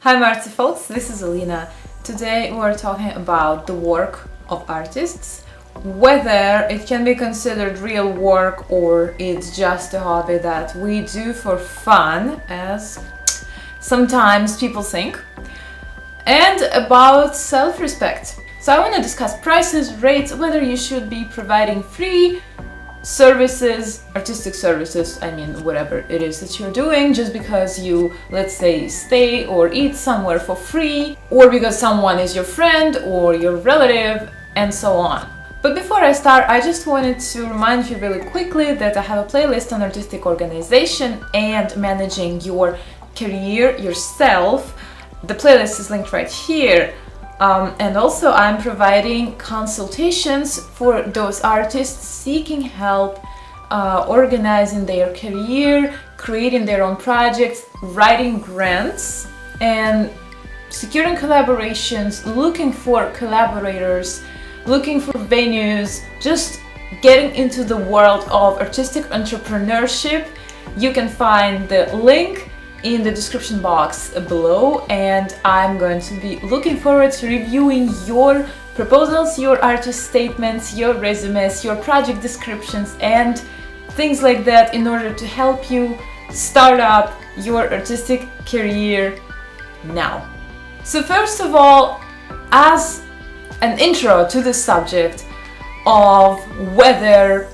Hi Marty folks, this is Elina. Today we're talking about the work of artists, whether it can be considered real work or it's just a hobby that we do for fun, as sometimes people think, and about self-respect. So I want to discuss prices, rates, whether you should be providing free services, artistic services, whatever it is that you're doing just because you, let's say, stay or eat somewhere for free, or because someone is your friend or your relative, and so on. But before I start, I just wanted to remind you really quickly that I have a playlist on artistic organization and managing your career yourself. The playlist is linked right here. And also I'm providing consultations for those artists seeking help organizing their career, creating their own projects, writing grants, and securing collaborations, looking for collaborators, looking for venues, just getting into the world of artistic entrepreneurship. You can find the link in the description box below, and I'm going to be looking forward to reviewing your proposals, your artist statements, your resumes, your project descriptions, and things like that in order to help you start up your artistic career now. So first of all, as an intro to the subject of whether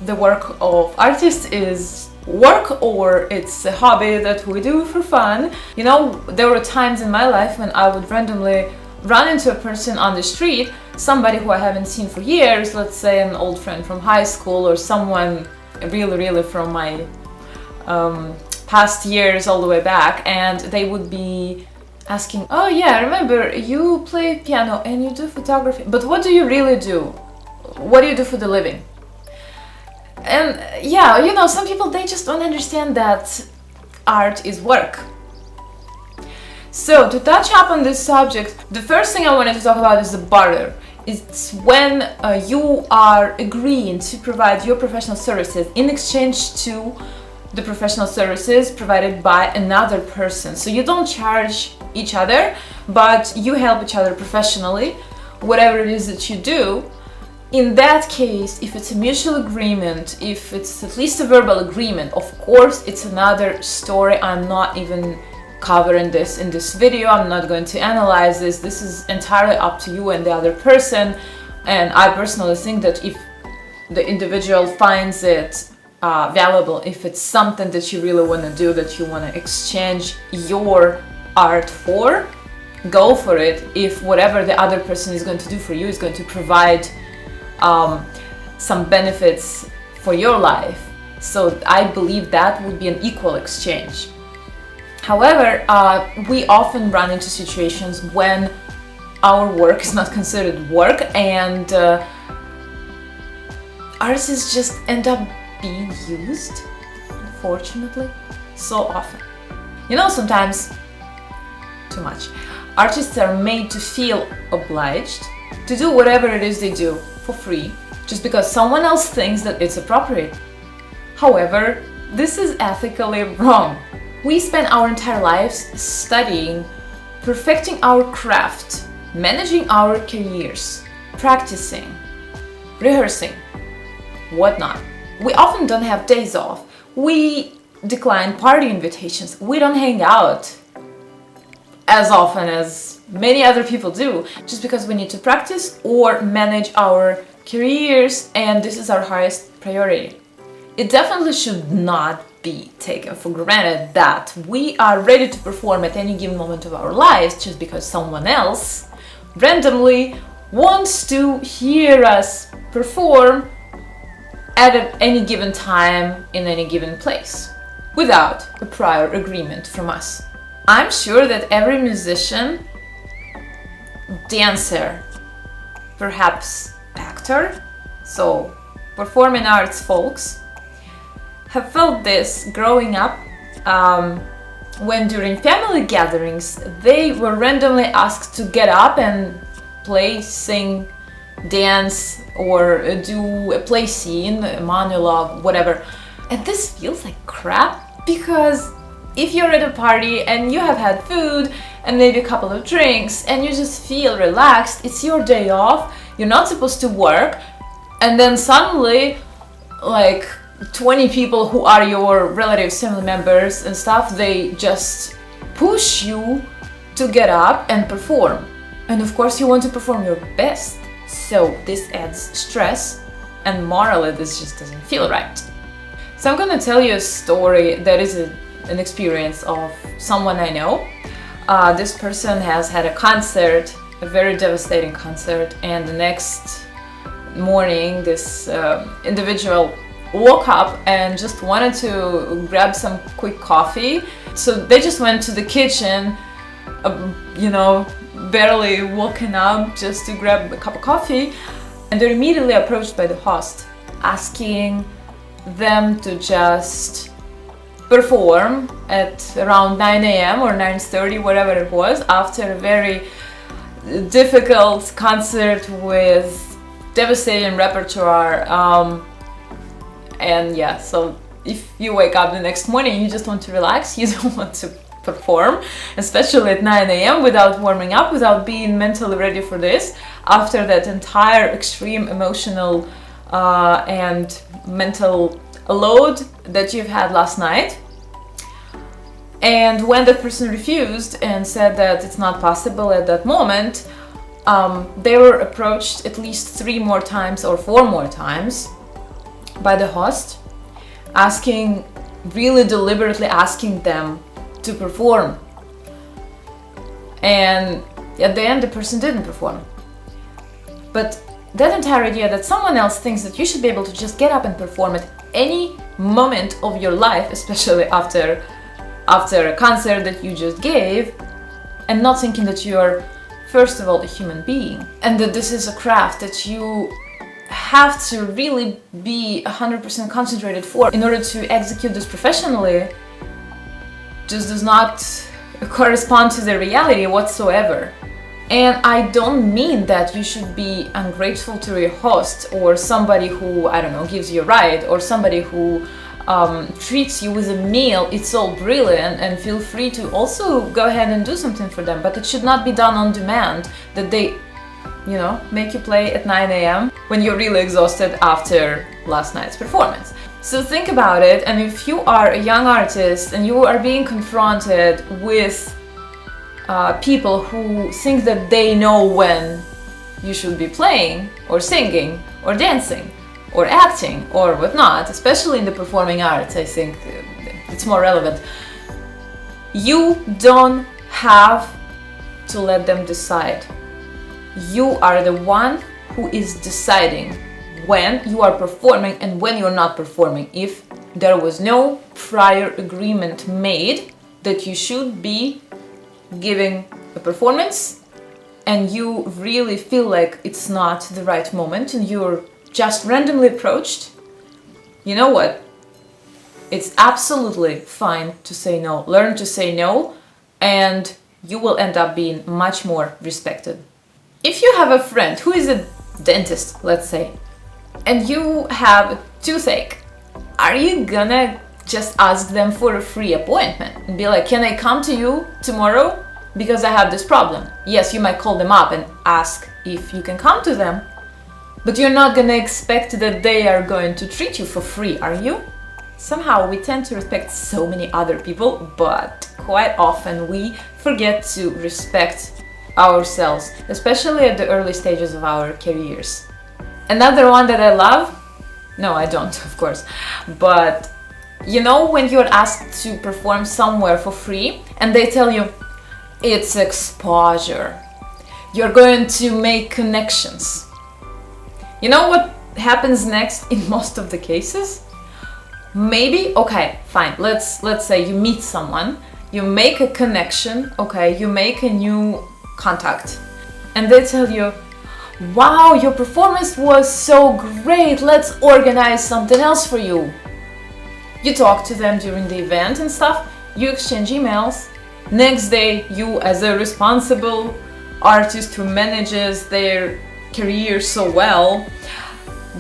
the work of artists is work or it's a hobby that we do for fun. You know, there were times in my life when I would randomly run into a person on the street, somebody who I haven't seen for years, let's say an old friend from high school or someone really from my past years all the way back, and they would be asking, oh yeah, I remember you play piano and you do photography, but what do you really do? What do you do for the living? And yeah, you know, some people, they just don't understand that art is work. So to touch up on this subject, the first thing I wanted to talk about is the barter. It's when you are agreeing to provide your professional services in exchange to the professional services provided by another person. So you don't charge each other, but you help each other professionally, whatever it is that you do. In that case, if it's a mutual agreement, if it's at least a verbal agreement, of course it's another story. I'm not even covering this in this video. I'm not going to analyze this. This is entirely up to you and the other person. And I personally think that if the individual finds it valuable, if it's something that you really want to do, that you want to exchange your art for, go for it. If whatever the other person is going to do for you is going to provide some benefits for your life, so I believe that would be an equal exchange. However, we often run into situations when our work is not considered work, and artists just end up being used, unfortunately, so often. You know, sometimes too much. Artists are made to feel obliged to do whatever it is they do for free, just because someone else thinks that it's appropriate. However, this is ethically wrong. We spend our entire lives studying, perfecting our craft, managing our careers, practicing, rehearsing, whatnot. We often don't have days off. We decline party invitations. We don't hang out as often as many other people do, just because we need to practice or manage our careers, and this is our highest priority. It definitely should not be taken for granted that we are ready to perform at any given moment of our lives just because someone else randomly wants to hear us perform at any given time in any given place without a prior agreement from us. I'm sure that every musician, dancer, perhaps actor, so performing arts folks, have felt this growing up when during family gatherings they were randomly asked to get up and play, sing, dance, or do a play scene, a monologue, whatever. And this feels like crap because if you're at a party and you have had food and maybe a couple of drinks, and you just feel relaxed. It's your day off, you're not supposed to work, and then suddenly like 20 people who are your relatives, family members and stuff, they just push you to get up and perform. And of course you want to perform your best, so this adds stress, and morally this just doesn't feel right. So I'm gonna tell you a story that is an experience of someone I know. This person has had a concert, a very devastating concert, and the next morning this individual woke up and just wanted to grab some quick coffee. So they just went to the kitchen, barely woken up, just to grab a cup of coffee, and they're immediately approached by the host, asking them to just perform at around 9 a.m. or 9:30, whatever it was, after a very difficult concert with devastating repertoire. And yeah, so if you wake up the next morning, you just want to relax, you don't want to perform, especially at 9 a.m. without warming up, without being mentally ready for this, after that entire extreme emotional and mental load that you've had last night. And when that person refused and said that it's not possible at that moment, they were approached at least 3 more times or 4 more times by the host, really deliberately asking them to perform. And at the end the person didn't perform. But that entire idea that someone else thinks that you should be able to just get up and perform at any moment of your life, especially after a concert that you just gave, and not thinking that you're first of all a human being, and that this is a craft that you have to really be 100% concentrated for in order to execute this professionally, just does not correspond to the reality whatsoever. And I don't mean that you should be ungrateful to your host, or somebody who, I don't know, gives you a ride, or somebody who treats you with a meal. It's all brilliant, and feel free to also go ahead and do something for them, but it should not be done on demand, that they make you play at 9 a.m. when you're really exhausted after last night's performance. So think about it, and if you are a young artist and you are being confronted with people who think that they know when you should be playing or singing or dancing or acting or whatnot, especially in the performing arts, I think it's more relevant. You don't have to let them decide. You are the one who is deciding when you are performing and when you're not performing. If there was no prior agreement made that you should be giving a performance, and you really feel like it's not the right moment and you're just randomly approached, you know what? It's absolutely fine to say no. Learn to say no, and you will end up being much more respected. If you have a friend who is a dentist, let's say, and you have a toothache, are you gonna just ask them for a free appointment and be like, can I come to you tomorrow because I have this problem? Yes, you might call them up and ask if you can come to them, but you're not gonna expect that they are going to treat you for free, are you? Somehow we tend to respect so many other people, but quite often we forget to respect ourselves, especially at the early stages of our careers. Another one that I love, no, I don't, of course, but when you're asked to perform somewhere for free and they tell you it's exposure, you're going to make connections. You know what happens next in most of the cases? Maybe, okay, fine, let's say you meet someone, you make a connection, okay, you make a new contact, and they tell you, wow, your performance was so great, let's organize something else for you. You talk to them during the event and stuff, you exchange emails. Next day, you, as a responsible artist who manages their career so well,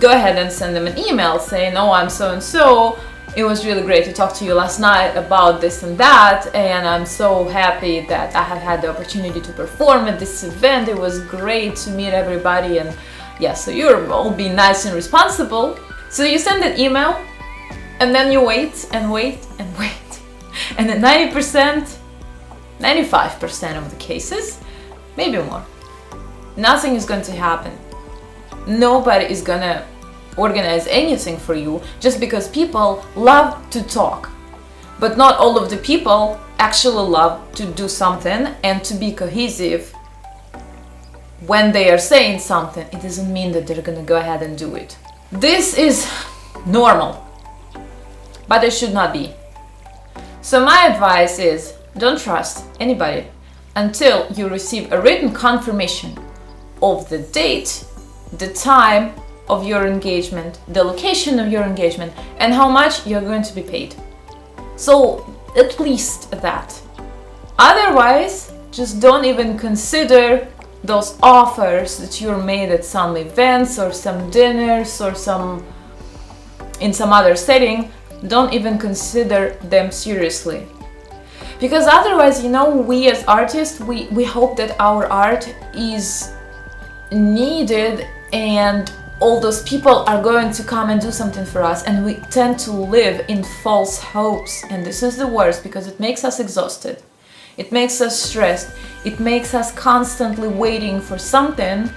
go ahead and send them an email saying, oh, I'm so and so, It was really great to talk to you last night about this and that, and I'm so happy that I have had the opportunity to perform at this event. It was great to meet everybody, and yeah, so you're all being nice and responsible. So you send an email, and then you wait and wait and wait. And in 90%, 95% of the cases, maybe more, nothing is going to happen. Nobody is gonna organize anything for you just because people love to talk. But not all of the people actually love to do something and to be cohesive. When they are saying something, it doesn't mean that they're gonna go ahead and do it. This is normal, but it should not be. So my advice is, don't trust anybody until you receive a written confirmation of the date, the time of your engagement, the location of your engagement, and how much you're going to be paid. So at least that. Otherwise, just don't even consider those offers that you're made at some events or some dinners or in some other setting. Don't even consider them seriously. Because otherwise, we as artists, we hope that our art is needed and all those people are going to come and do something for us, and we tend to live in false hopes, and this is the worst because it makes us exhausted, it makes us stressed, it makes us constantly waiting for something,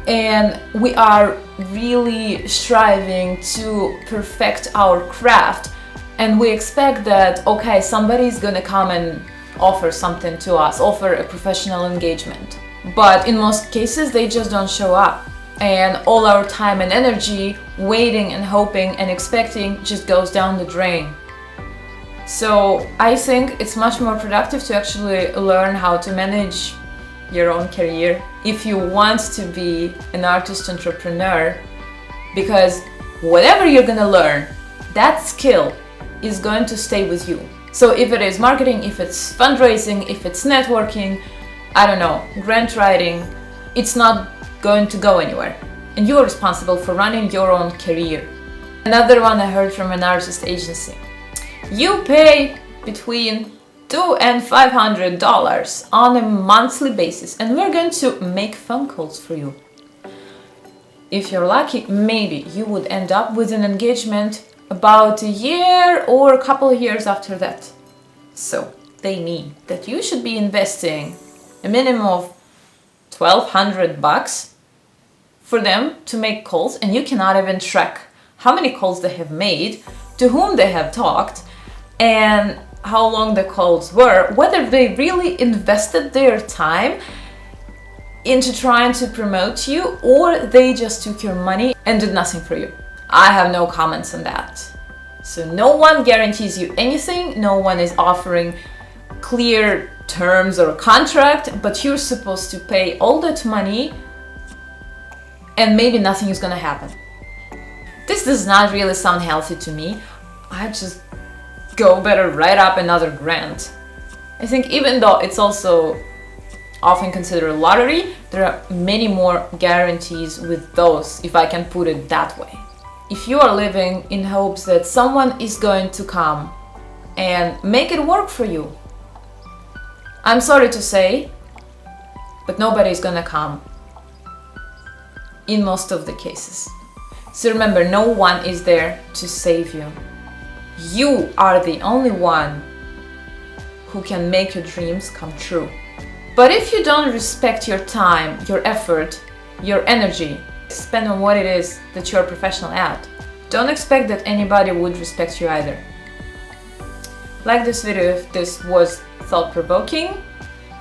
and we are really striving to perfect our craft, and we expect that, okay, somebody's gonna come and offer something to us, offer a professional engagement, but in most cases they just don't show up. And all our time and energy waiting and hoping and expecting just goes down the drain. So I think it's much more productive to actually learn how to manage your own career if you want to be an artist entrepreneur, because whatever you're gonna learn, that skill is going to stay with you. So if it is marketing, if it's fundraising, if it's networking, I don't know, grant writing, it's not going to go anywhere, and you are responsible for running your own career. Another one I heard from an artist agency: you pay between $200 and $500 on a monthly basis, and we're going to make phone calls for you. If you're lucky, maybe you would end up with an engagement about a year or a couple of years after that. So they mean that you should be investing a minimum of $1,200 for them to make calls, and you cannot even track how many calls they have made, to whom they have talked, and how long the calls were, whether they really invested their time into trying to promote you or they just took your money and did nothing for you. I have no comments on that. So no one guarantees you anything, no one is offering clear terms or a contract, but you're supposed to pay all that money and maybe nothing is gonna happen. This does not really sound healthy to me. I just go better write up another grant. I think even though it's also often considered a lottery, there are many more guarantees with those, if I can put it that way. If you are living in hopes that someone is going to come and make it work for you, I'm sorry to say, but nobody is gonna come in most of the cases. So remember, no one is there to save you. You are the only one who can make your dreams come true. But if you don't respect your time, your effort, your energy, spend on what it is that you're a professional at, don't expect that anybody would respect you either. Like this video if this was thought-provoking.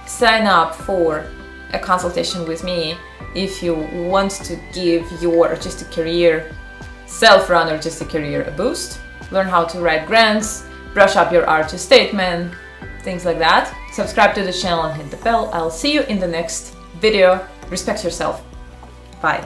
Sign up for a consultation with me if you want to give your artistic career, self-run artistic career, a boost. Learn how to write grants, brush up your artist statement, things like that. Subscribe to the channel and hit the bell. I'll see you in the next video. Respect yourself. Bye.